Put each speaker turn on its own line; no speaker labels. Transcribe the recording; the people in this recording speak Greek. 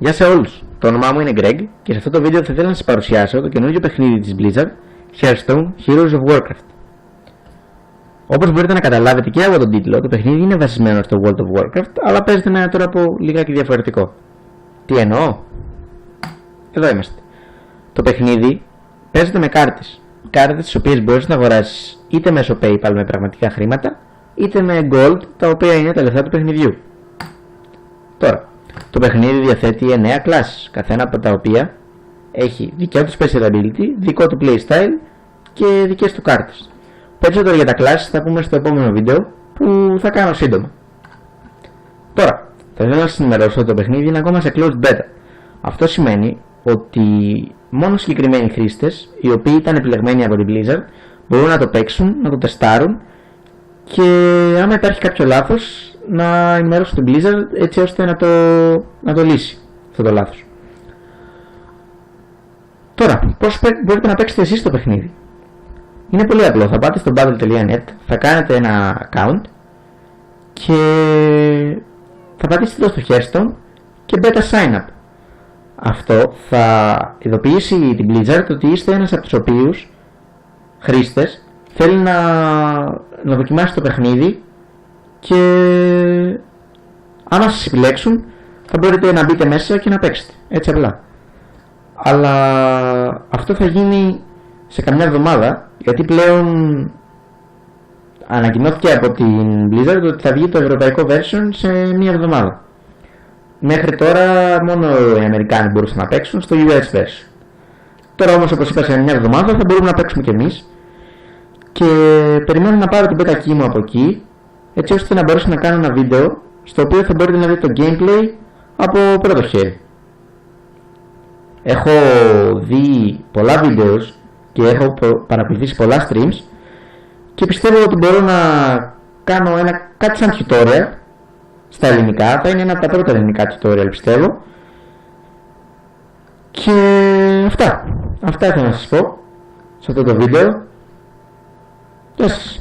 Γεια σε όλους, το όνομά μου είναι Greg και σε αυτό το βίντεο θα ήθελα να σας παρουσιάσω το καινούργιο παιχνίδι της Blizzard, Hearthstone Heroes of Warcraft. Όπως μπορείτε να καταλάβετε και από τον τίτλο, το παιχνίδι είναι βασισμένο στο World of Warcraft, αλλά παίζεται με έναν τρόπο λιγάκι διαφορετικό. Τι εννοώ? Εδώ είμαστε. Το παιχνίδι παίζεται με κάρτες. Κάρτες τις οποίες μπορείς να αγοράσεις είτε μέσω PayPal με πραγματικά χρήματα, είτε με Gold, τα οποία είναι τα λεφτά του παιχνιδιού. Τώρα, το παιχνίδι διαθέτει 9 κλάσεις, καθένα από τα οποία έχει δικιά του special ability, δικό του playstyle και δικές του κάρτες. Περισσότερο για τα κλάσεις θα πούμε στο επόμενο βίντεο που θα κάνω σύντομα. Τώρα, θα ήθελα να σας ενημερώσω ότι το παιχνίδι είναι ακόμα σε closed beta. Αυτό σημαίνει ότι μόνο συγκεκριμένοι χρήστες, οι οποίοι ήταν επιλεγμένοι από την Blizzard, μπορούν να το παίξουν, να το τεστάρουν και άμα υπάρχει κάποιο λάθος να ενημερώσουν την Blizzard έτσι ώστε να το λύσει αυτό το λάθος. Τώρα, πώς μπορείτε να παίξετε εσείς το παιχνίδι? Είναι πολύ απλό. Θα πάτε στο battle.net, θα κάνετε ένα account και θα πατήσετε εδώ στο Hearthstone και beta sign up. Αυτό θα ειδοποιήσει την Blizzard ότι είστε ένας από τους οποίους χρήστες θέλει να δοκιμάσει το παιχνίδι και αν σας επιλέξουν θα μπορείτε να μπείτε μέσα και να παίξετε, έτσι απλά. Αλλά αυτό θα γίνει σε καμιά εβδομάδα, γιατί πλέον ανακοινώθηκε από την Blizzard ότι θα βγει το ευρωπαϊκό version σε μία εβδομάδα. Μέχρι τώρα μόνο οι Αμερικάνοι μπορούσαν να παίξουν στο US version. Τώρα όμως, όπως είπα, σε μία εβδομάδα θα μπορούμε να παίξουμε κι εμείς και περιμένω να πάρω την beta key μου από εκεί, έτσι ώστε να μπορέσω να κάνω ένα βίντεο στο οποίο θα μπορείτε να δείτε το gameplay από πρώτο χέρι. Έχω δει πολλά βίντεο και έχω παρακολουθήσει πολλά streams και πιστεύω ότι μπορώ να κάνω κάτι σαν tutorial στα ελληνικά. Θα είναι ένα από τα πρώτα ελληνικά tutorial, πιστεύω. Και αυτά ήθελα να σας πω σε αυτό το βίντεο. Γεια σας.